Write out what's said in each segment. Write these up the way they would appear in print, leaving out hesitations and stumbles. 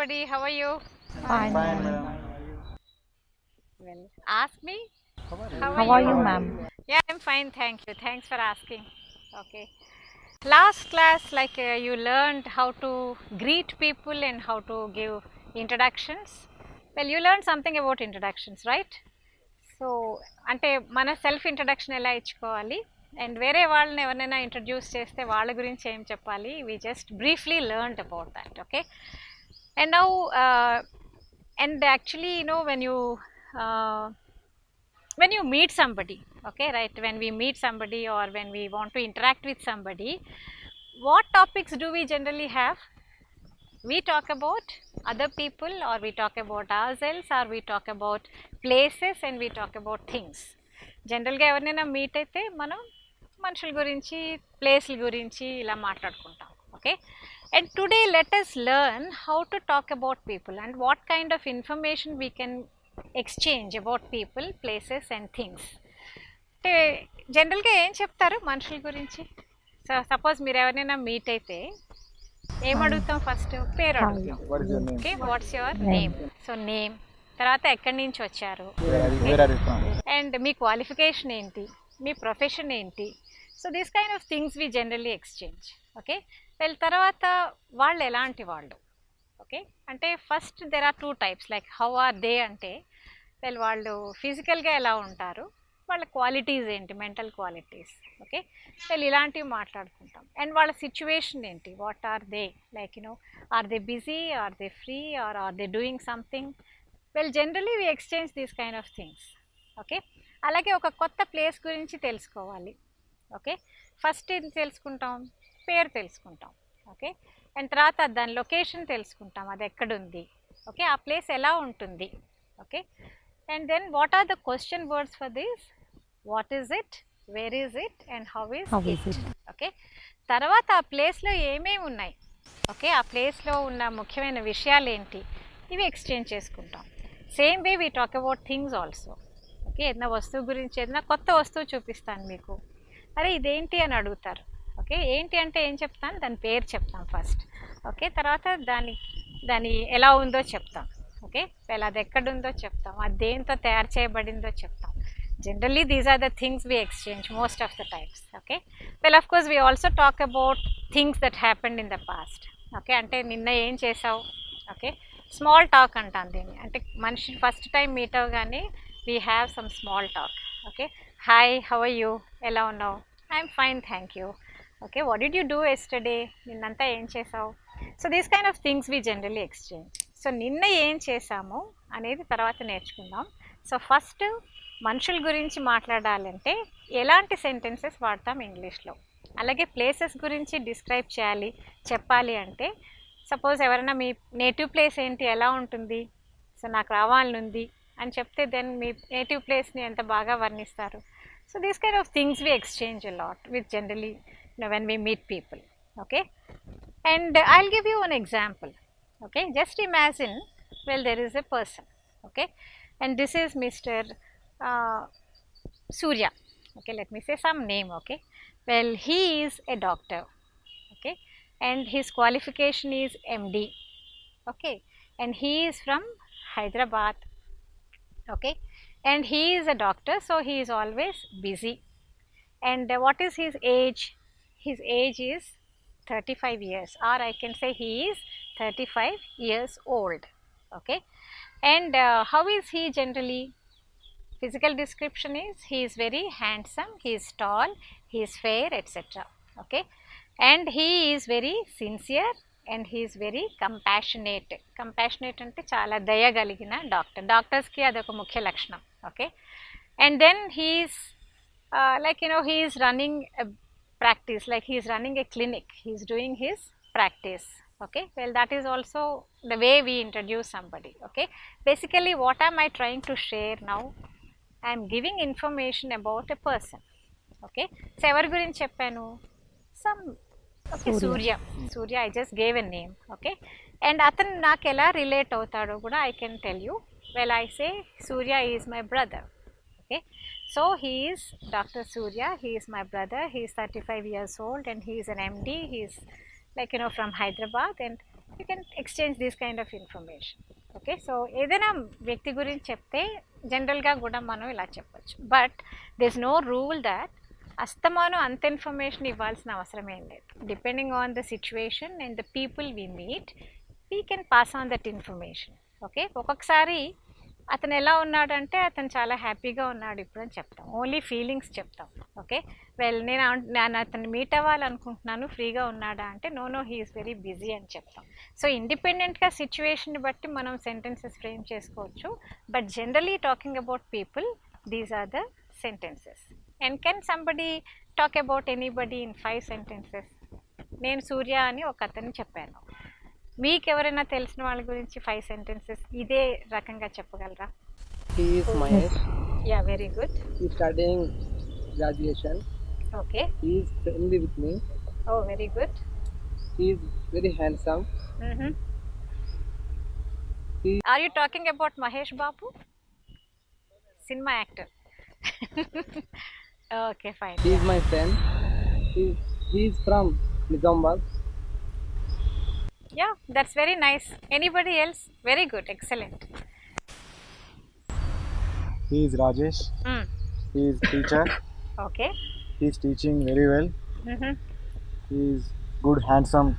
everybody. How are you? Fine, Fine, ma'am. madam. Well, ask me. How How are are you? you, ma'am? Yeah, I'm fine. Thank you. Thanks for asking. Okay. Last class, you learned how to greet people and how to give introductions. Well, you learned something about introductions, right? So అంటే మన self introduction ఎలా ఇచ్చుకోవాలి and వేరే వాళ్ళని ఎవరినైనా introduce చేస్తే వాళ్ళ గురించి ఏం చెప్పాలి we just briefly learned about that okay and now and actually when you meet somebody, okay, right, when we meet somebody or when we want to interact with somebody, what topics do we generally have? We talk about other people, or we talk about ourselves, or we talk about places, and we talk about things. జనరల్గా ఎవరినైనా meet అయితే మనం మనుషుల గురించి ప్లేస్ల గురించి ఇలా మాట్లాడుకుంటాం okay and today let us learn how to talk about people and what kind of information we can exchange about people, places and things. అంటే జనరల్గా ఏం చెప్తారు మనుషుల గురించి? సో సపోజ్ మీరు ఎవరినైనా మీట్ అయితే ఏం అడుగుతాం? ఫస్ట్ పేరు అడుగుతాం. What is your name? Okay, what's your name? So name తర్వాత ఎక్కడి నుంచి వచ్చారు Where are you from? అండ్ మీ క్వాలిఫికేషన్ ఏంటి, మీ ప్రొఫెషన్ ఏంటి. So this kind of things we generally exchange okay వీళ్ళ తర్వాత వాళ్ళు ఎలాంటి వాళ్ళు ఓకే అంటే first there are 2 types like how are they అంటే వాళ్ళు ఫిజికల్గా ఎలా ఉంటారు, వాళ్ళ క్వాలిటీస్ ఏంటి, మెంటల్ క్వాలిటీస్ ఓకే ఇలాంటివి మాట్లాడుకుంటాం. అండ్ వాళ్ళ సిచ్యువేషన్ ఏంటి, what are they like are they busy, are they free, are they doing something. Generally we exchange these kind of things okay అలాగే ఒక కొత్త ప్లేస్ గురించి తెలుసుకోవాలి ఓకే ఫస్ట్ ఏం తెలుసుకుంటాం? పేరు తెలుసుకుంటాం ఓకే అండ్ తర్వాత దాని లొకేషన్ తెలుసుకుంటాం, అది ఎక్కడుంది ఓకే ఆ ప్లేస్ ఎలా ఉంటుంది okay and then what are the question words for this? What is it, where is it and how is it okay తర్వాత ఆ ప్లేస్లో ఏమేమి ఉన్నాయి ఓకే ఆ ప్లేస్లో ఉన్న ముఖ్యమైన విషయాలు ఏంటి, ఇవి ఎక్స్చేంజ్ చేసుకుంటాం. Same way we talk about things also okay ఏదైనా వస్తువు గురించి, ఏదైనా కొత్త వస్తువు చూపిస్తాను మీకు, అరే ఇదేంటి అని అడుగుతారు ఓకే ఏంటి అంటే ఏం చెప్తాను, దాని పేరు చెప్తాం ఫస్ట్ ఓకే తర్వాత దాని ఎలా ఉందో చెప్తాం ఓకే అది ఎక్కడుందో చెప్తాం, అది దేంతో తయారు చేయబడిందో చెప్తాం. Generally these are the things we exchange most of the times okay of course we also talk about things that happened in the past okay అంటే నిన్న ఏం చేసావు ఓకే స్మాల్ టాక్ అంటాను దీన్ని. అంటే మనిషి ఫస్ట్ టైం మీట్ అవ్వగానే we have some small talk okay hi how are you, ఎలా ఉన్నావు, I'm fine thank you okay what did you do yesterday, నిన్నంతా ఏం చేసావు. So these kind of things we generally exchange. So నిన్న ఏం చేసాము అనేది తర్వాత నేర్చుకుందాం. సో ఫస్ట్ మనుషుల గురించి మాట్లాడాలంటే ఎలాంటి సెంటెన్సెస్ వాడతాం ఇంగ్లీష్లో, అలాగే ప్లేసెస్ గురించి డిస్క్రైబ్ చేయాలి చెప్పాలి అంటే సపోజ్ ఎవరైనా మీ నేటివ్ ప్లేస్ ఏంటి, ఎలా ఉంటుంది, సో నాకు రావాలనుంది అని చెప్తే దెన్ మీ నేటివ్ ప్లేస్ని ఎంత బాగా వర్ణిస్తారు. So these kind of things we exchange a lot with generally when we meet people okay and I'll give you one example okay just imagine there is a person okay and this is Mr. Surya okay let me say some name okay he is a doctor okay and his qualification is MD okay and he is from Hyderabad okay and he is a doctor, so he is always busy. And what is his age? His age is 35 years, or I can say he is 35 years old okay and how is he generally? Physical description is he is very handsome, he is tall, he is fair etc okay and he is very sincere and he is very compassionate. Compassionate ante chaala daya galigina doctors ki adoka mukhya lakshanam okay and then he is he is running a practice, like he is running a clinic, he is doing his practice okay that is also the way we introduce somebody okay basically what am I trying to share now? I am giving information about a person okay so ever gurinchi cheppanu? Some okay Surya I just gave a name okay and atanu naaku ela relate avutado kuda I can tell you. I say Surya is my brother okay so he is Dr. Surya, he is my brother, he is 35 years old and he is an MD, he is from Hyderabad and you can exchange this kind of information. Okay, so ఏదైనా వ్యక్తి గురించి చెప్తే జనరల్గా కూడా మనం ఇలా చెప్పచ్చు. But this no rule that అస్తమానం అంత ఇన్ఫర్మేషన్ ఇవ్వాల్సిన అవసరం ఏం లేదు. Depending on the situation and the people we meet, we can pass on that information. Okay, ఒక్కొక్కసారి అతను ఎలా ఉన్నాడంటే అతను చాలా హ్యాపీగా ఉన్నాడు ఇప్పుడు అని చెప్తాం, ఓన్లీ ఫీలింగ్స్ చెప్తాం. ఓకే, వెల్ నేను అతన్ని మీట్ అవ్వాలనుకుంటున్నాను, ఫ్రీగా ఉన్నాడా అంటే నో హీఈస్ వెరీ బిజీ అని చెప్తాం. సో ఇండిపెండెంట్గా సిచ్యువేషన్ బట్టి మనం సెంటెన్సెస్ ఫ్రేమ్ చేసుకోవచ్చు. But generally talking about people, these are the sentences. And can somebody talk about anybody in 5 sentences? నేను సూర్య అని ఒక అతన్ని చెప్పాను, మీకు ఎవరైనా తెలిసిన వాళ్ళ గురించి 5 sentences ఇదే రకంగా చెప్పగలరా? He is Mahesh. Ya, very good. He is studying graduation. Okay, He is friendly with me. Oh very good. He is very handsome. Are you talking about Mahesh Babu, cinema actor? Okay, fine. He is my friend. He is from Nizamabad. Yeah, that's very nice. Anybody else? Very good, excellent. He is Rajesh. He is teacher. Okay. He is teaching very well. Mm-hmm. He is good, handsome.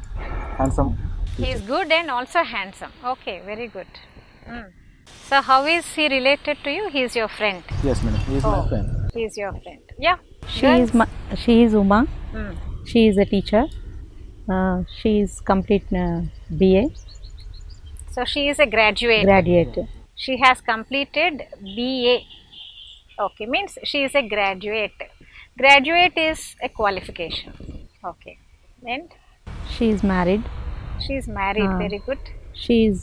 He is good and also handsome. Okay, very good. So how is he related to you? He is your friend. Yes, madam. He is my friend. He is your friend. Yeah. She is Uma. She is a teacher. She is complete BA. So she is a graduate. She has completed BA. Okay, means she is a graduate. Graduate is a qualification. Okay. And She is married. she is married. Very good. She is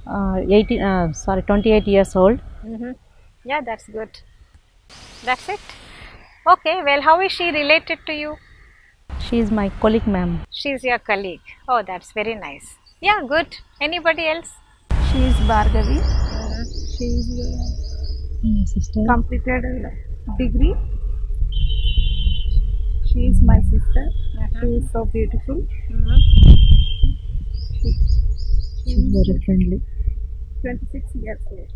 28 years old. Yeah, that's good. That's it. Okay, well, how is she related to you? She is my colleague, ma'am. She is your colleague. Oh, that's very nice. Yeah, good. Anybody else? She is Bhargavi. She is Sister. completed degree. She is my sister. She is so beautiful. She is very friendly. 26 years old.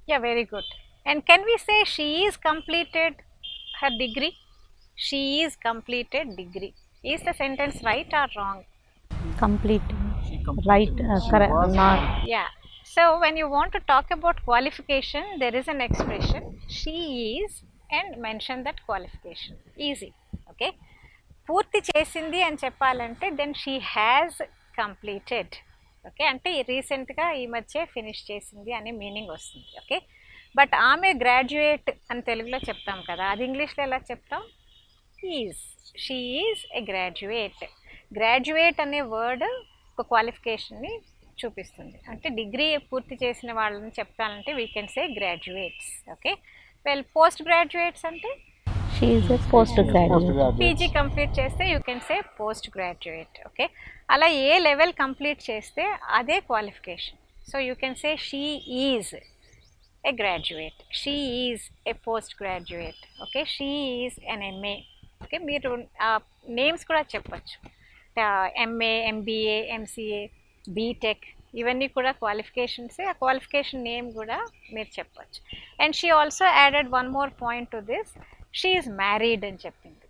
Yeah, very good. And can we say she is completed her degree? She is completed degree. Is the sentence right or wrong? Complete. Right. Correct. Not. Yeah. So when you want to talk about qualification, there is an expression she is and mention that qualification. Easy. Okay. పూర్తి చేసింది అని చెప్పాలంటే then she has completed. Okay, అంటే రీసెంట్గా ఈ మధ్య finish చేసింది అనే మీనింగ్ వస్తుంది. ఓకే, బట్ ఆమె గ్రాడ్యుయేట్ అని తెలుగులో చెప్తాం కదా, అది ఇంగ్లీష్లో ఎలా చెప్తాం? Is. She is a graduate. Graduate అనే వర్డ్ ఒక క్వాలిఫికేషన్ని చూపిస్తుంది. అంటే డిగ్రీ పూర్తి చేసిన వాళ్ళని చెప్పాలంటే we can say graduates. Okay, well post graduates అంటే She is a postgraduate. PG complete చేస్తే you can say post graduate. Okay, అలా ఏ లెవెల్ కంప్లీట్ చేస్తే అదే qualification. So you can say she is a graduate, she is a post graduate. Okay, she is an MA. Okay, మీరు names కూడా చెప్పచ్చు, MA, MBA, MCA, BTech, ఇవన్నీ కూడా క్వాలిఫికేషన్సే. ఆ క్వాలిఫికేషన్ నేమ్ కూడా మీరు చెప్పచ్చు. And she also added one more point to this, she is married అని చెప్పింది.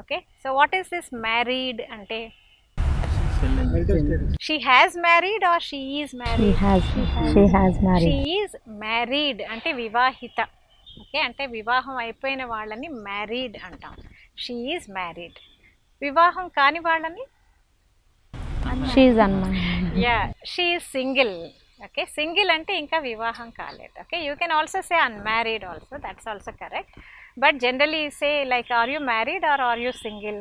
Okay, so what is this married అంటే? She has married or she is married? She has married. She is married అంటే వివాహిత. Okay, అంటే వివాహం అయిపోయిన వాళ్ళని married అంటాం. She is married. వివాహం కాని వాళ్ళని She is unmarried. Yeah, she is single. Okay, single అంటే ఇంకా వివాహం కాలేదు. Okay, you can also say unmarried also, that's also correct. But generally you say like, are you married or are you single?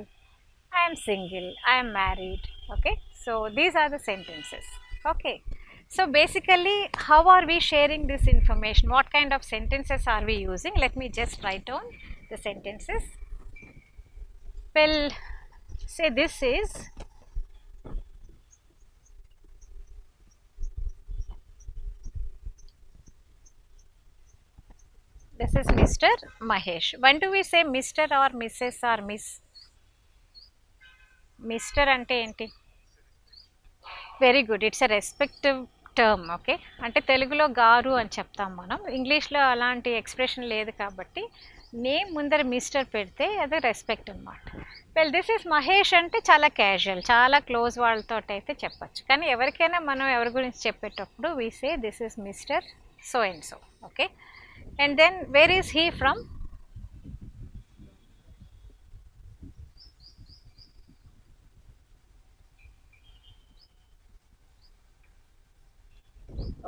I am single, I am married. Okay, so these are the sentences. Okay, so basically how are we sharing this information? What kind of sentences are we using? Let me just write down the sentences. Well, say this is Mr. Mahesh. When do we say Mr. or Mrs. or Miss? Mister అంటే ఏంటి? Very good, it's a respective term. Okay, అంటే తెలుగులో గారు అని చెప్తాం మనం, ఇంగ్లీష్లో అలాంటి ఎక్స్ప్రెషన్ లేదు కాబట్టి నేమ్ ముందర మిస్టర్ పెడితే అది రెస్పెక్ట్ అనమాట. వెల్ దిస్ ఇస్ మహేష్ అంటే చాలా క్యాజువల్, చాలా క్లోజ్ వాళ్ళతో అయితే చెప్పచ్చు. కానీ ఎవరికైనా మనం ఎవరి గురించి చెప్పేటప్పుడు we say this is mister so and so. Okay, and then where is he from?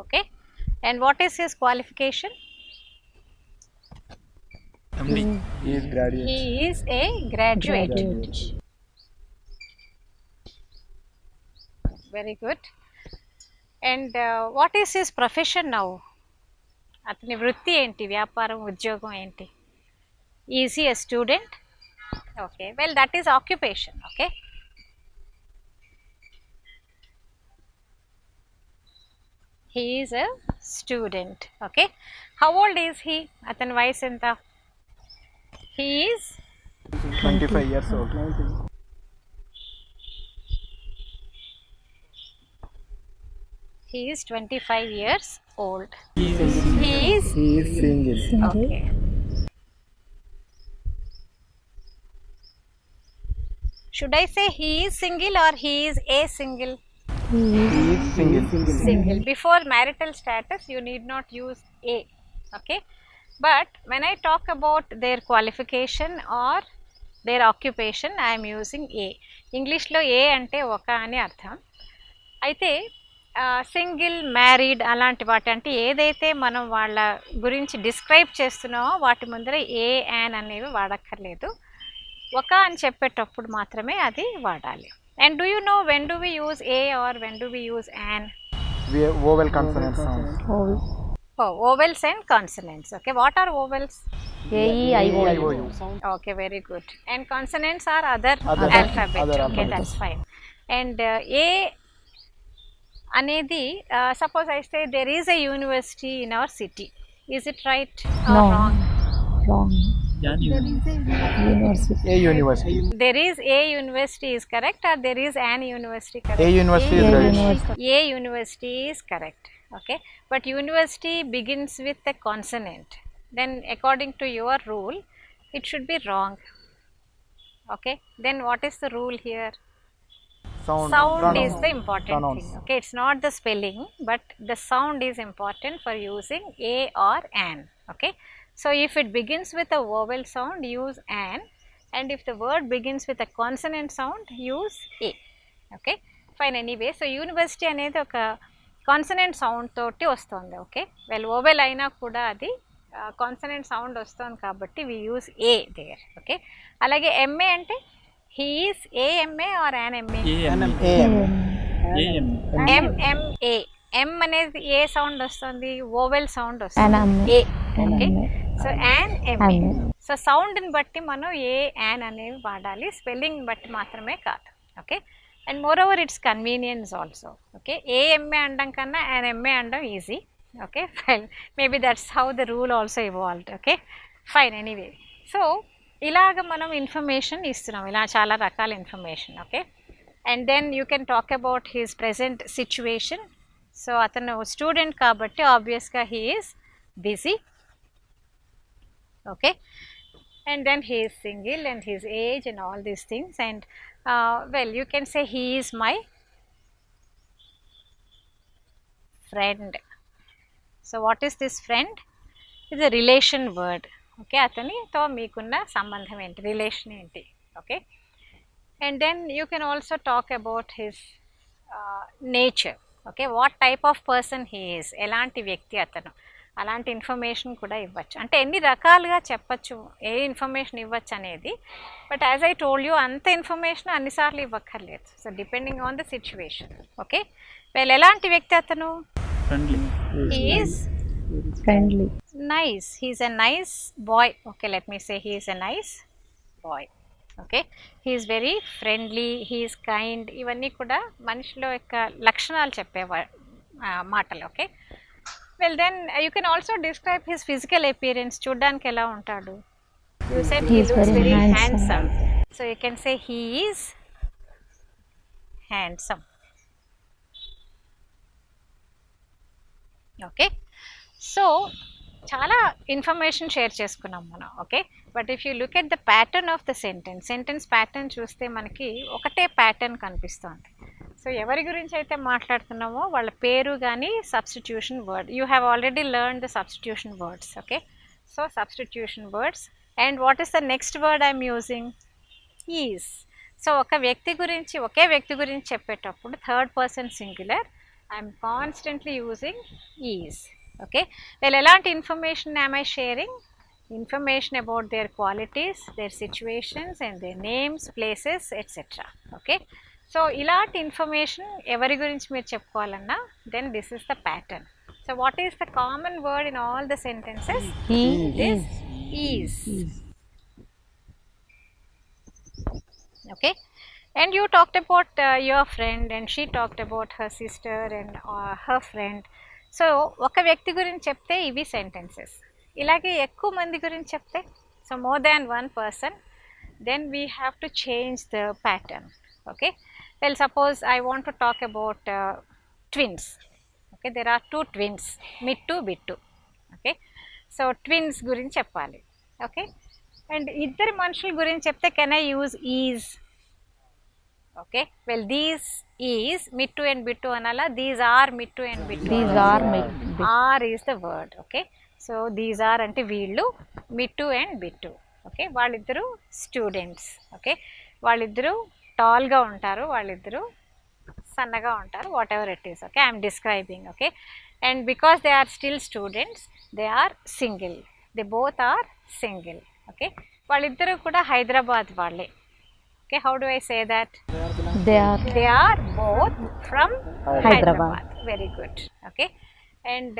Okay, and what is his qualification? He is graduate. He is a graduate. Very good. And what is his profession now? అతని వృత్తి ఏంటి, వ్యాపారం, ఉద్యోగం ఏంటి? Is he a student? Okay, well that is occupation. Okay, he is a student. Okay, how old is he? అతని వయసు ఎంత? He is 25 years old. he is 25 years old. He is single. Okay. Should I say he is single or he is a single? He is single. Single. Before marital status you need not use a. Okay, but when I talk about their qualification or their occupation I am using a. English lo a ante oka ani artham. అయితే single, married అలాంటి వాటి అంటే ఏదైతే మనం వాళ్ళ గురించి describe చేస్తున్నామో వాటి ముందర ఏ, యాన్ అనేవి వాడక్కర్లేదు. ఒక అని చెప్పేటప్పుడు మాత్రమే అది వాడాలి. And do you know when do we use a or when do we use an? We have vowel consonant sound. Oh, vowels and consonants. Okay, what are vowels? A E I O U. Okay, very good. And consonants are other Other alphabet. Okay, alphabet. that's fine. And a anedi, suppose I say there is a university in our city. Is it right or No. wrong? Wrong. There is a University. A university. There is a university is correct or there is an university correct? A university is A right. university. A university is correct. Okay, but university begins with a consonant. Then according to your rule it should be wrong. Okay, then what is the rule here? Sound. Sound Pronouns. is the important Pronouns. thing. Okay, it's not the spelling but the sound is important for using a or an. Okay, so if it begins with a vowel sound use an, and if the word begins with a consonant sound use a. Okay, fine. Anyway, so university అనేది ఒక consonant sound తోటి వస్తుంది. Okay, well oval అయినా కూడా అది consonant sound వస్తుంది కాబట్టి we use a there. Okay, అలాగే ఎంఏ అంటే he is a MA or an MA? An MA. M అనేది ఏ సౌండ్ వస్తుంది? ఓవెల్ సౌండ్ వస్తుంది, A. Okay, so an MA. So సౌండ్ని బట్టి మనం ఏ, యాన్ అనేవి వాడాలి, స్పెల్లింగ్ బట్టి మాత్రమే కాదు. Okay, and moreover it's convenience also. Okay, a M A అనడం కన్నా యాన్ఎంఏ అనడం easy. Okay, fine, maybe that's how the rule also evolved. Okay, fine. Anyway, so ఇలాగ మనం ఇన్ఫర్మేషన్ ఇస్తున్నాం, ఇలా చాలా రకాల information. Okay, and then you can talk about his present situation. So అతను స్టూడెంట్ కాబట్టి ఆబ్వియస్గా he is busy. Okay, and then he is single and his age and all these things, and well you can say he is my friend. So what is this friend? It's a relation word. Okay, అతనితో మీకున్న సంబంధం ఏంటి, relation ఏంటి. Okay, and then you can also talk about his nature. Okay, what type of person he is, ఎలాంటి వ్యక్తి అతను, అలాంటి information కూడా ఇవ్వచ్చు. అంటే ఎన్ని రకాలుగా చెప్పచ్చు, ఏ ఇన్ఫర్మేషన్ ఇవ్వచ్చు అనేది. But as I told you, అంత ఇన్ఫర్మేషన్ అన్నిసార్లు ఇవ్వక్కర్లేదు. So depending on the situation. Okay, well ఎలాంటి వ్యక్తి అతను? He is Friendly. Nice. He is a nice boy. Okay, let me say he is a nice boy. Okay, he is very friendly, he is kind. ఇవన్నీ కూడా మనిషిలో యొక్క లక్షణాలు చెప్పే మాటలు. Okay, well then you can also describe his physical appearance. చూడ్డానికి ఎలా ఉంటాడు? You said he He is looks very very handsome. handsome. So you can say he is handsome. Okay, so చాలా ఇన్ఫర్మేషన్ షేర్ చేసుకున్నాం మనం. Okay, but if you look at the pattern of the sentence pattern చూస్తే మనకి ఒకటే pattern కనిపిస్తుంది. So ఎవరి గురించి అయితే మాట్లాడుతున్నామో వాళ్ళ పేరు కానీ substitution word. You have already learn the substitution words. Okay, so substitution words. And what is the next word I'm using? Is. So ఒకే వ్యక్తి గురించి చెప్పేటప్పుడు third person singular, I'm constantly using is. Okay, well ఎలాంటి information am I sharing? Information about their qualities, their situations and their names, places, etc. Okay, so ఇలాంటి information ఎవరి గురించి మీరు చెప్పుకోవాలన్నా then this is the pattern. So what is the common word in all the sentences? He is. Okay, and you talked about your friend and she talked about her sister and her friend. So ఒక వ్యక్తి గురించి చెప్తే ఇవి sentences. ఇలాగే ఎక్కువ మంది గురించి చెప్తే, so more than one person, then we have to change the pattern. Okay, well suppose I want to talk about twins. Okay, there are 2 twins, Mittu Bittu. Okay, so twins గురించి చెప్పాలి. ఓకే, అండ్ ఇద్దరు మనుషుల గురించి చెప్తే can I use is? Okay, well these is Mittu and Bittu అనాలా? These are Mittu and Bittu. These are are is the word. Okay, so these are అంటే వీళ్ళు, Mittu and Bittu. Okay, వాళ్ళిద్దరూ స్టూడెంట్స్. ఓకే, వాళ్ళిద్దరూ టాల్గా ఉంటారు, వాళ్ళిద్దరూ సన్నగా ఉంటారు, whatever it is. Okay, I'm describing. Okay, and because they are still students, they are single, they both are single. Okay, వాళ్ళిద్దరూ కూడా హైదరాబాద్ వాళ్ళే. Okay, how do I say that? They are both from Hyderabad. Very good. Okay, and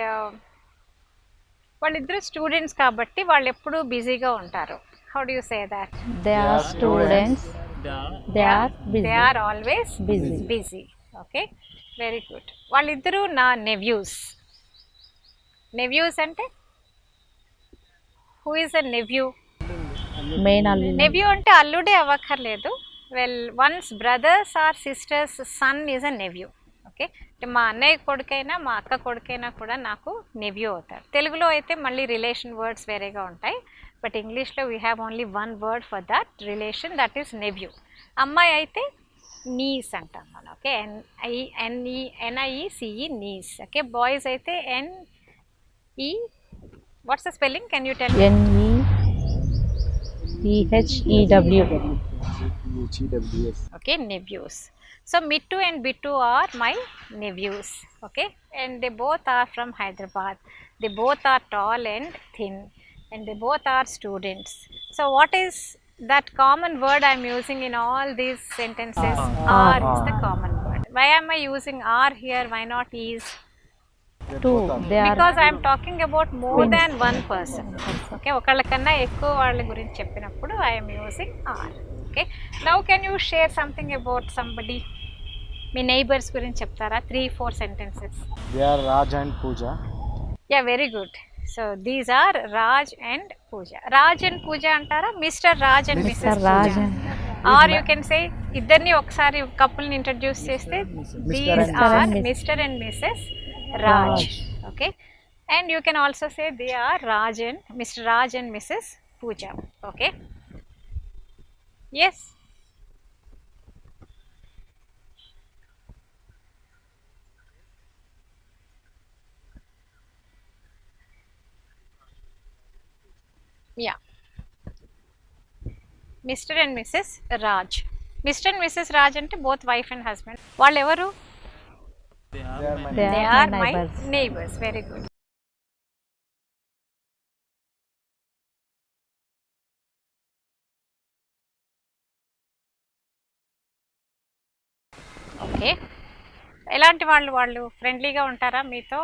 వాళ్ళిద్దరు students కాబట్టి వాళ్ళు ఎప్పుడూ బిజీగా ఉంటారు. How do you say that? They are students. They are busy. They are always busy. Okay, very good. వాళ్ళిద్దరూ నా నెవ్యూస్. నెవ్యూస్ అంటే who is a nephew? Main allude. Nephew అంటే అల్లుడే అవ్వక్కర్లేదు. Well, one's brothers or sisters son is a nephew. Okay, అంటే మా అన్నయ్య కొడుకైనా మా అక్క కొడుకైనా కూడా నాకు నెవ్యూ అవుతారు. తెలుగులో అయితే మళ్ళీ రిలేషన్ వర్డ్స్ వేరేగా ఉంటాయి, బట్ ఇంగ్లీష్లో we have only one word for that relation, that is nephew. అమ్మాయి అయితే నీస్ అంటాం మనం. Okay, NIECE niece. Okay, boys అయితే NE, what's the spelling? Can you tell? NEEHEW. Okay, nephews. So Mittu and Bittu are my nephews. Okay, and they both are from Hyderabad. They both are tall and thin, and they both are students. So what is that common word I am using in all these sentences? Are is the common word. Why am I using are here? Why not is? Two. They are Because I am talking about more than one person. Okay, ఒకళ్ళకన్నా ఎక్కువ వాళ్ళ గురించి చెప్పినప్పుడు I am using are. Okay, now can you share something about somebody? Me neighbors గురించి చెప్తారా? 3-4 sentences. They are Raj and Pooja. Yeah, very good. So these are Raj and Pooja. Raj and Pooja antaరా? Mr. Raj and Mrs. Raj Pooja. Or you can say ఇద్దరిని ఒకసారి కపుల్ని introduce చేస్తే these are Mr. and Mrs. Raj. Okay, and you can also say they are Raj and Mr. Raj and Mrs. Pooja. Okay, yes. Yeah, Mr. and Mrs. Raj. Mr. and Mrs. Raj అంటే both wife and husband. వాళ్ళు ఎవరు? They are my neighbors. Very good. Okay, ఎలాంటి వాళ్ళు ఫ్రెండ్లీగా ఉంటారా? మీతో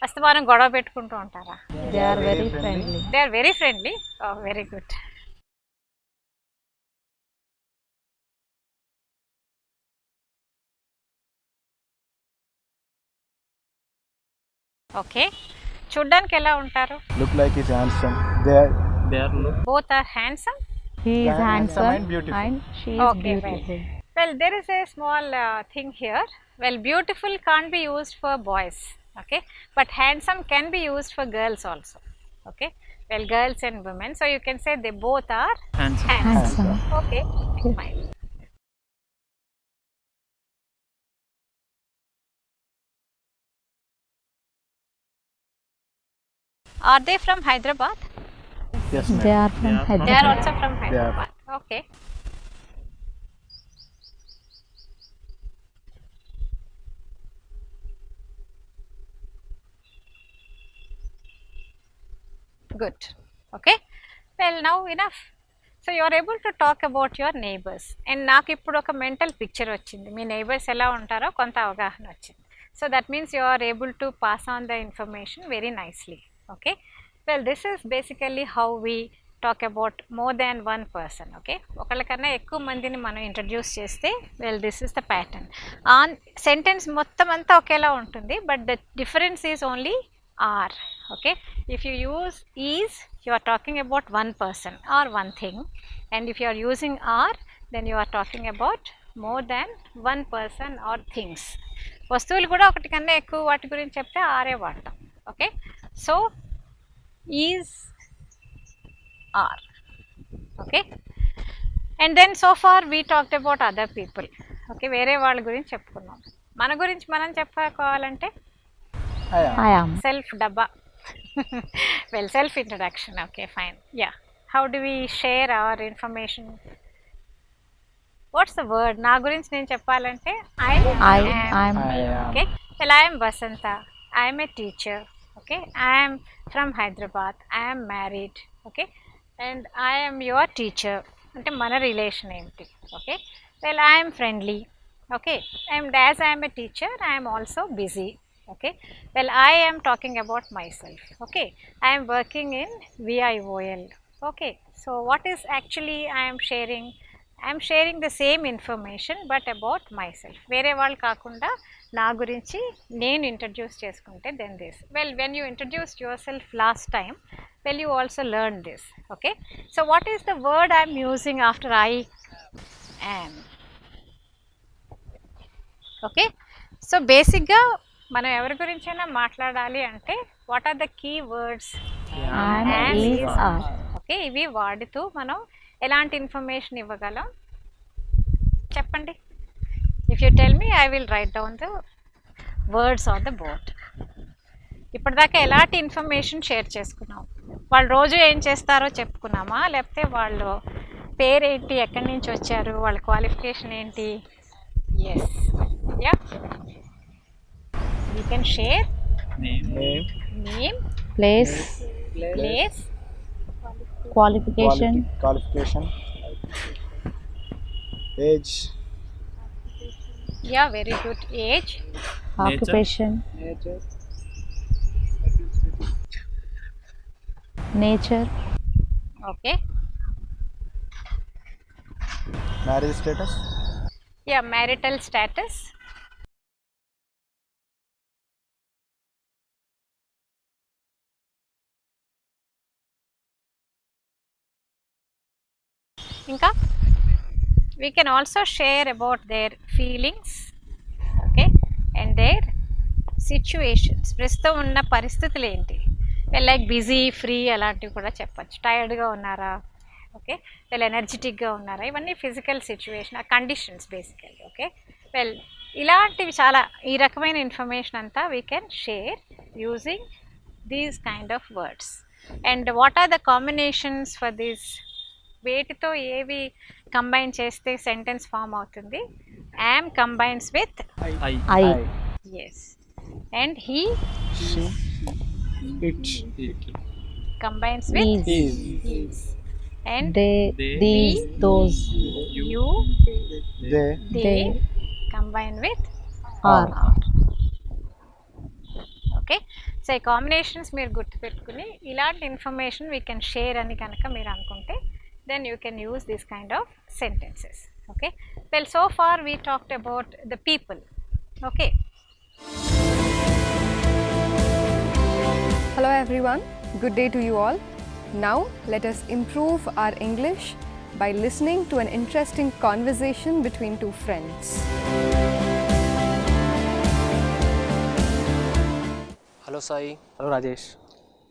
అస్తమానం గొడవ పెట్టుకుంటూ ఉంటారా? They are very friendly. They are very friendly. Oh, very good. Okay, చూడ్డానికి ఎలా ఉంటారు? Look like he's handsome. They are Both are handsome. He is Handsome handsome and beautiful. and she is Okay, beautiful. Well, there is a small thing here. Well, beautiful can't be used for boys, okay, but handsome can be used for girls also, okay. Well, girls and women, so you can say they both are Handsome. handsome. Handsome. Okay, Okay. fine. Are they from Hyderabad? Yes, They ma'am. are from They are from- They are Hyderabad. also from They are. Hyderabad. Okay. Good. Okay. Well, now enough. So you are able to talk about your neighbors. And నాకు ఇప్పుడు ఒక mental picture వచ్చింది, మీ neighbours ఎలా ఉంటారో కొంత అవగాహన వచ్చింది. So that means you are able to pass on the information very nicely. Okay. Well, this is basically how we talk about more than one person. Okay, ఒకళ్ళకన్నా ఎక్కువ మందిని మనం ఇంట్రడ్యూస్ చేస్తే well this is the pattern. On sentence మొత్తం అంతా ఒకేలా ఉంటుంది, but the difference is only are. Okay, if you use is, you are talking about one person or one thing, and if you are using are, then you are talking about more than one person or things. వస్తువులు కూడా ఒకటి కన్నా ఎక్కువ వాటి గురించి చెప్తే ఆరే వాడతాం. Okay, so is are. Okay, and then so far we talked about other people. Okay, వేరే వాళ్ళ గురించి చెప్పుకున్నాం. మన గురించి మనం చెప్పుకోవాలంటే I am. సెల్ఫ్ డబ్బా. Well, self introduction. Okay, fine. Yeah, how do we share our information? What's the word? నా గురించి నేను చెప్పాలంటే I am. I am. Okay, well, I am Vasanta. I am a teacher. Okay, I am from Hyderabad. I am married. Okay, and I am your teacher. అంటే మన relation ఏంటి? Okay, well, I am friendly. Okay, and as I am a teacher, I am also busy. Okay, well, I am talking about myself. Okay, I am working in VIOL. Okay, so what is actually I am sharing? I am sharing the same information but about myself. వేరే వాళ్ళు కాకుండా నా గురించి నేను introduce చేసుకుంటే then this. Well, when you introduced yourself last time, well, you also learned this. Okay, so what is the word I am using after I am? Okay, so basically మనం ఎవరి గురించైనా మాట్లాడాలి అంటే what are the key words? And is are. Okay, ఇవి వాడుతూ మనం ఎలాంటి information ఇవ్వగలం చెప్పండి. If you tell me, I will write down the words on the board. ఇప్పటిదాకా ఎలాంటి ఇన్ఫర్మేషన్ షేర్ చేసుకున్నాం? వాళ్ళు రోజు ఏం చేస్తారో చెప్పుకున్నామా, లేకపోతే వాళ్ళు పేరేంటి, ఎక్కడి నుంచి వచ్చారు, వాళ్ళ క్వాలిఫికేషన్ ఏంటి? Yes, ya, we can share Name. name, Place. place, Qualification. Qualification. Age. yeah, very good, age, Occupation. Nature. Nature. okay, Marriage status. yeah, marital status, ఇంకా we can also share about their feelings, okay, and their situations. ప్రస్తుతం ఉన్న పరిస్థితులు ఏంటి? Like busy, free అలాంటివి కూడా చెప్పచ్చు. టైర్డ్గా ఉన్నారా, okay, వీళ్ళు ఎనర్జెటిక్గా ఉన్నారా, ఇవన్నీ ఫిజికల్ సిచ్యువేషన్, ఆ కండిషన్స్ బేసికల్లీ. ఓకే, వెల్, ఇలాంటివి చాలా, ఈ రకమైన ఇన్ఫర్మేషన్ అంతా we can share using these kind of words. And what are the combinations for these? వేటితో ఏవి కంబైన్ చేస్తే సెంటెన్స్ ఫామ్ అవుతుంది? Am combines with I. I. Yes, and he She. It. Combines with Is. Is, and They. They. These. Those. You, They. They combine with Are. Okay, so ఈ combinations మీరు గుర్తుపెట్టుకుని ఇలాంటి information we can share అని కనుక మీరు అనుకుంటే then you can use these kind of sentences. Okay, well, so far we talked about the people. Okay, Hello everyone, good day to you all. Now let us improve our English by listening to an interesting conversation between two friends. Hello Sai. Hello Rajesh.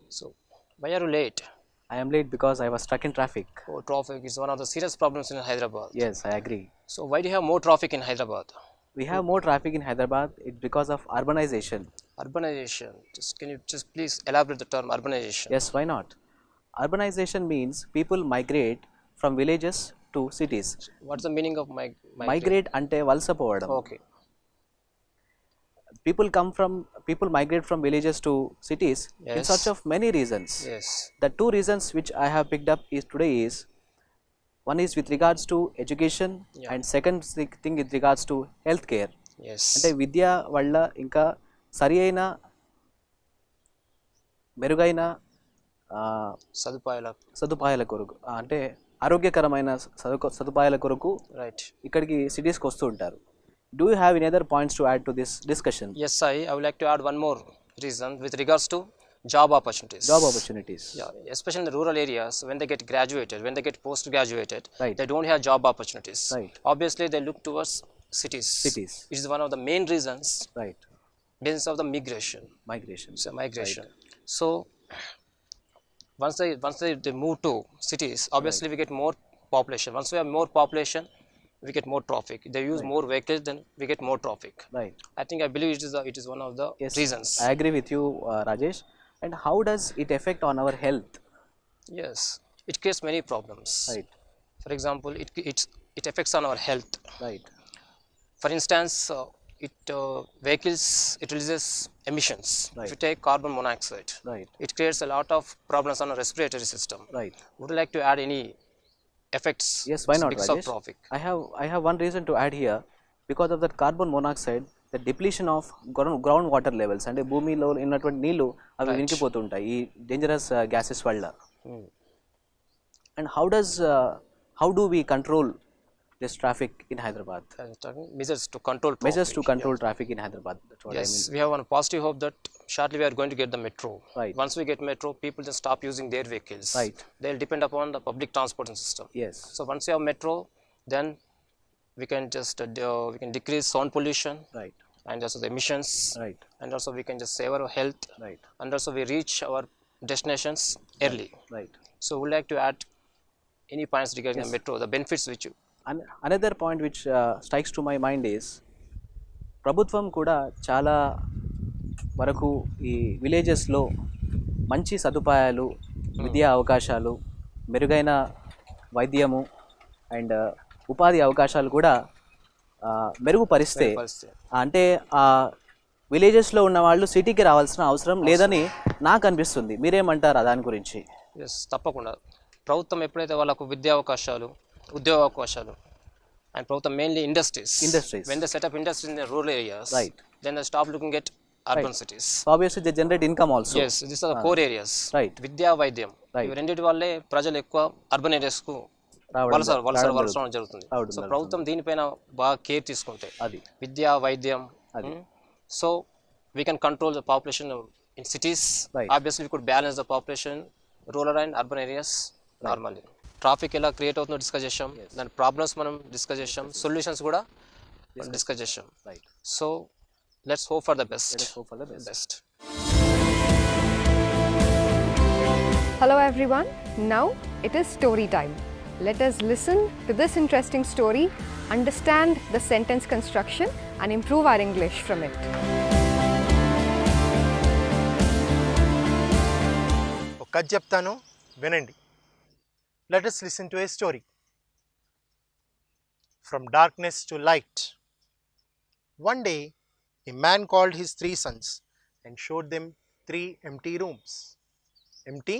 So, why are you late? I am late because I was stuck in traffic. Oh, traffic is one of the serious problems in Hyderabad. Yes, I agree. So, why do you have more traffic in Hyderabad? We have more traffic in Hyderabad. It's because of urbanization. Urbanization. Can you just please elaborate the term urbanization? Yes, why not? Urbanization means people migrate from villages to cities. What's the meaning of Migrate ante valsa povadam. Okay. People migrate from villages to cities in Yes. search of many reasons. Yes. The two reasons which I have picked up is one is with regards to education, Yeah. and second thing with regards to healthcare. Yes. అంటే విద్య వల్ల ఇంకా సరి అయిన మెరుగైన సదుపాయాల కొరకు అంటే ఆరోగ్యకరమైన సదుపాయాల కొరకు Right. ఇక్కడికి సిటీస్కి వస్తూ ఉంటారు. Do you have any other points to add to this discussion? Yes, Sai. I would like to add one more reason with regards to job opportunities. Job opportunities. Yeah, especially in the rural areas, when they get graduated, when they get post-graduated, Right. they don't have job opportunities. Right. Obviously, they look towards cities. Cities. It is one of the main reasons Right. of the migration. Migration. So, migration. So, once they move to cities, obviously we get more population. Once we have more population, we get more traffic. They use more vehicles, then we get more traffic. Right. I believe it is one of the Yes, reasons. I agree with you, Rajesh. And how does it affect on our health? Yes, it creates many problems. Right. For example, it affects on our health. Right. For instance, vehicles, it releases emissions. Right. If you take carbon monoxide, Right. it creates a lot of problems on our respiratory system. Right. Would you like to add any effects? Yes, why not, because Rajesh? of traffic? I have one reason to add here. Because of that carbon monoxide, the depletion of ground water levels అంటే భూమిలో ఉన్నటువంటి నీళ్లు అవి వినికిపోతుంటాయి ఈ dangerous gases వల్ల. And how do we control this traffic in Hyderabad? Measures to control traffic. Measures to control traffic in Hyderabad. That's what Yes, I mean. we have one positive hope that shortly we are going to get the metro. Right. Once we get metro, people just stop using their vehicles. Right. They'll depend upon the public transportation system. Yes. So once we have metro, then we can just we can decrease sound pollution. Right. And also the emissions. Right. And also we can just save our health. Right. And also we reach our destinations early. Right. So would like to add any points regarding the metro, the benefits which you. Another point which strikes to my mind is ప్రభుత్వం కూడా చాలా వరకు ఈ విలేజెస్లో మంచి సదుపాయాలు, విద్యా అవకాశాలు, మెరుగైన వైద్యము అండ్ ఉపాధి అవకాశాలు కూడా మెరుగుపరిస్తే అంటే ఆ విలేజెస్లో ఉన్న వాళ్ళు సిటీకి రావాల్సిన అవసరం లేదని నాకు అనిపిస్తుంది. మీరేమంటారు దాని గురించి? ఎస్, తప్పకుండా ప్రభుత్వం ఎప్పుడైతే వాళ్ళకు విద్యా అవకాశాలు, ఉద్యోగ అవకాశాలు, and ప్రభుత్వం mainly industries. When they set up industries in the rural areas, Right. then they stop looking at urban cities. So obviously they generate income also. Yes, these are the core areas. Right. విద్యా, వైద్యం, ఇవి రెండింటి వల్లే ప్రజలు ఎక్కువ urban ఏరియాస్కు వలస జరుగుతుంది. So ప్రభుత్వం దీనిపైన బాగా కేర్ తీసుకుంటే అది విద్యా, వైద్యం, so we can control the population in cities. Right. Obviously we could balance the population rural and urban areas normally. Traffic ఎలా క్రియేట్ అవుతుందో డిస్కస్ చేసాం, దాని ప్రాబ్లమ్స్ మనం డిస్కస్ చేసాం, సొల్యూషన్స్ కూడా డిస్కస్ చేసాం. Right. So let's hope for the best. Hello everyone, now it is story time. Let us listen to this interesting story, understand the sentence construction and improve our English from it. ఒక కథ చెప్తాను, వినండి. Let us listen to a story. From darkness to light. One day, a man called his 3 sons and showed them 3 empty rooms. Empty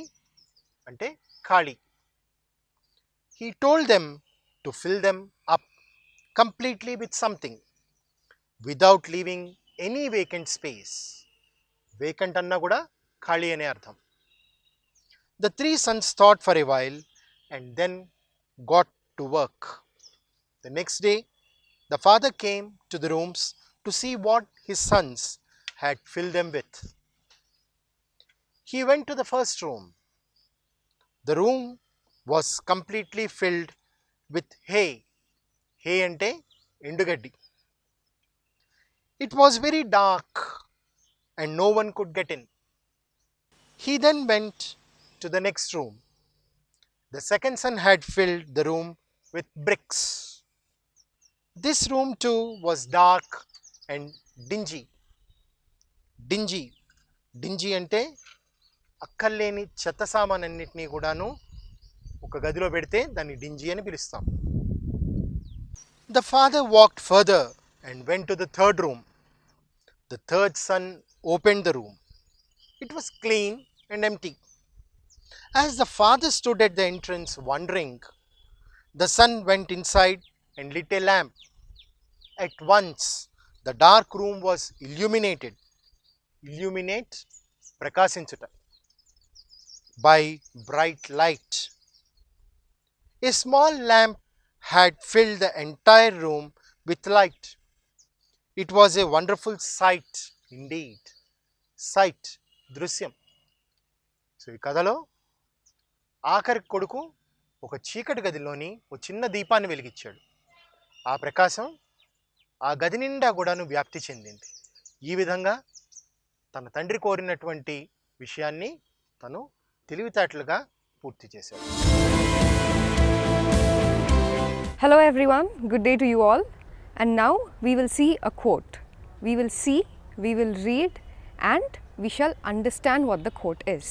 ante khali. He told them to fill them up completely with something without leaving any vacant space. Vacant anna kuda khali ane artham. The 3 sons thought for a while and then got to work. The next day, the father came to the rooms to see what his sons had filled them with. He went to the first room. The room was completely filled with hay. Hay ante endugaddi. It was very dark and no one could get in. He then went to the next room. The second son had filled the room with bricks. This room too was dark and dingy. Dingy. Dingy ante అక్కర్లేని చెత్త సామానన్నిటినీ కూడాను ఒక గదిలో పెడితే దాన్ని డింజీ అని పిలుస్తాం. The father walked further and went to the third room. The third son opened the room. It was clean and empty. As the father stood at the entrance wondering, the son went inside and lit a lamp. At once, the dark room was illuminated. Illuminate, prakasinchuta, by bright light. A small lamp had filled the entire room with light. It was a wonderful sight indeed. Sight, దృశ్యం. So ఈ కథలో ఆఖరి కొడుకు ఒక చీకటి గదిలోని ఒక చిన్న దీపాన్ని వెలిగించాడు. ఆ ప్రకాశం ఆ గది నిండా కూడాను వ్యాప్తి చెందింది. ఈ విధంగా తన తండ్రి కోరినటువంటి విషయాన్ని తను తెలివితేటలుగా పూర్తి చేశాడు. Hello everyone, good day to you all. And now we will see a quote. We will see, we will read, and we shall understand what the quote is.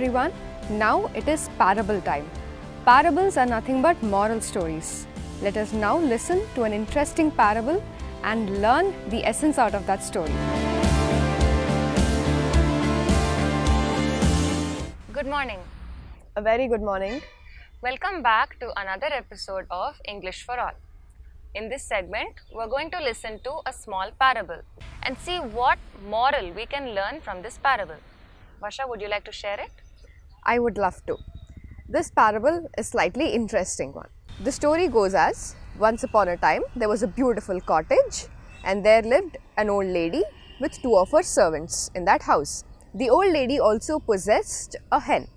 everyone. Now it is parable time. Parables are nothing but moral stories. Let us now listen to an interesting parable and learn the essence out of that story. Good morning. A very good morning. Welcome back to another episode of English for All. In this segment, we're going to listen to a small parable and see what moral we can learn from this parable. Vasha, would you like to share it? I would love to. This parable is slightly interesting one. The story goes as, once upon a time there was a beautiful cottage and there lived an old lady with two of her servants in that house. The old lady also possessed a hen.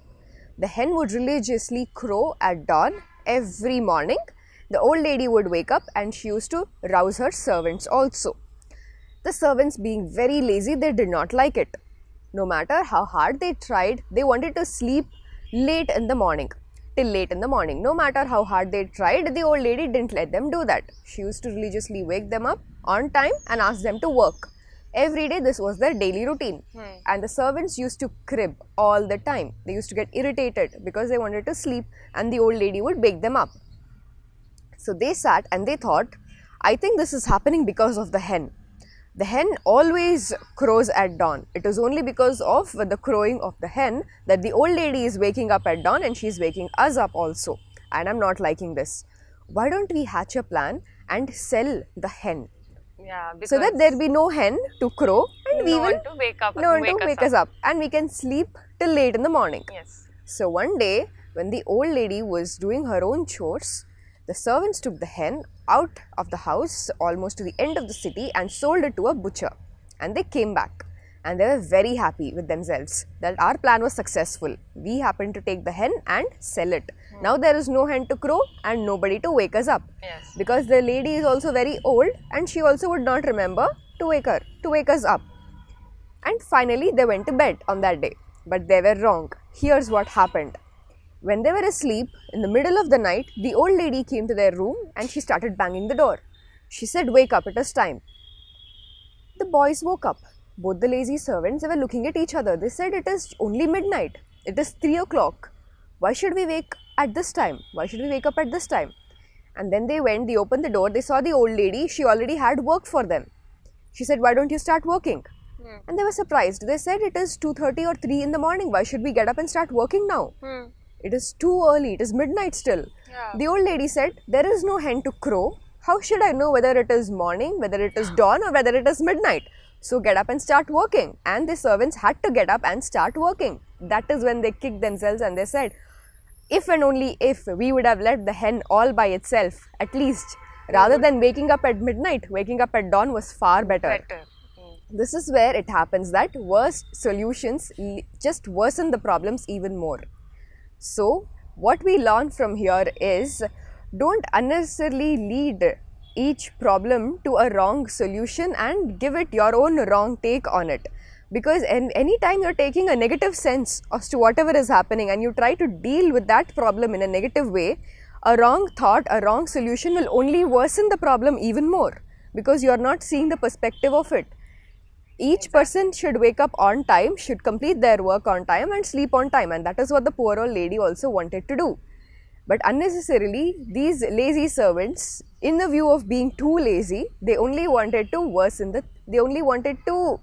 The hen would religiously crow at dawn every morning. The old lady would wake up and she used to rouse her servants also. The servants, being very lazy, they did not like it. No matter how hard they tried, they wanted to sleep late in the morning, till late in the morning. No matter how hard they tried, the old lady didn't let them do that. She used to religiously wake them up on time and ask them to work. Every day this was their daily routine. And the servants used to crib all the time. They used to get irritated because they wanted to sleep and the old lady would wake them up. So they sat and they thought, I think this is happening because of the hen. The hen always crows at dawn. It is only because of the crowing of the hen that the old lady is waking up at dawn and she is waking us up also. And I'm not liking this. Why don't we hatch a plan and sell the hen? Yeah, because So that there be no hen to crow and we no will one to wake up, no one to wake us up and we can sleep till late in the morning. Yes. So one day when the old lady was doing her own chores, the servants took the hen out of the house almost to the end of the city and sold it to a butcher. And they came back and they were very happy with themselves that our plan was successful. We happened to take the hen and sell it. Now there is no hen to crow and nobody to wake us up. Yes. Because the lady is also very old and she also would not remember to wake us up. And finally they went to bed on that day. But they were wrong. Here's what happened. When they were asleep, in the middle of the night, the old lady came to their room and she started banging the door. She said, wake up, it is time. The boys woke up. Both the lazy servants, they were looking at each other. They said, it is only midnight. It is 3 o'clock. Why should we wake at this time? Why should we wake up at this time? And then they went, they opened the door, they saw the old lady. She already had work for them. She said, why don't you start working? And they were surprised. They said, it is 2:30 or 3 in the morning. Why should we get up and start working now? It is too early. It is midnight still. Yeah. The old lady said, there is no hen to crow. How should I know whether it is morning, whether it is dawn or whether it is midnight? So get up and start working. And the servants had to get up and start working. That is when they kicked themselves and they said, if and only if we would have let the hen all by itself, at least, rather than waking up at midnight, waking up at dawn was far better. This is where it happens that worst solutions just worsen the problems even more. So, what we learn from here is, don't unnecessarily lead each problem to a wrong solution and give it your own wrong take on it. Because any time you're taking a negative sense as to whatever is happening and you try to deal with that problem in a negative way, a wrong thought, a wrong solution will only worsen the problem even more because you're not seeing the perspective of it. Each person should wake up on time, should complete their work on time and sleep on time, and that is what the poor old lady also wanted to do. But unnecessarily, these lazy servants, in the view of being too lazy, they only wanted to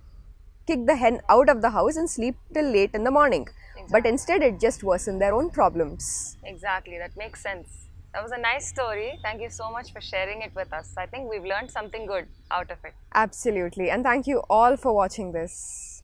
kick the hen out of the house and sleep till late in the morning. But instead it just worsened their own problems. Exactly, that makes sense. That was a nice story. Thank you so much for sharing it with us. I think we've learned something good out of it. Absolutely, and thank you all for watching this.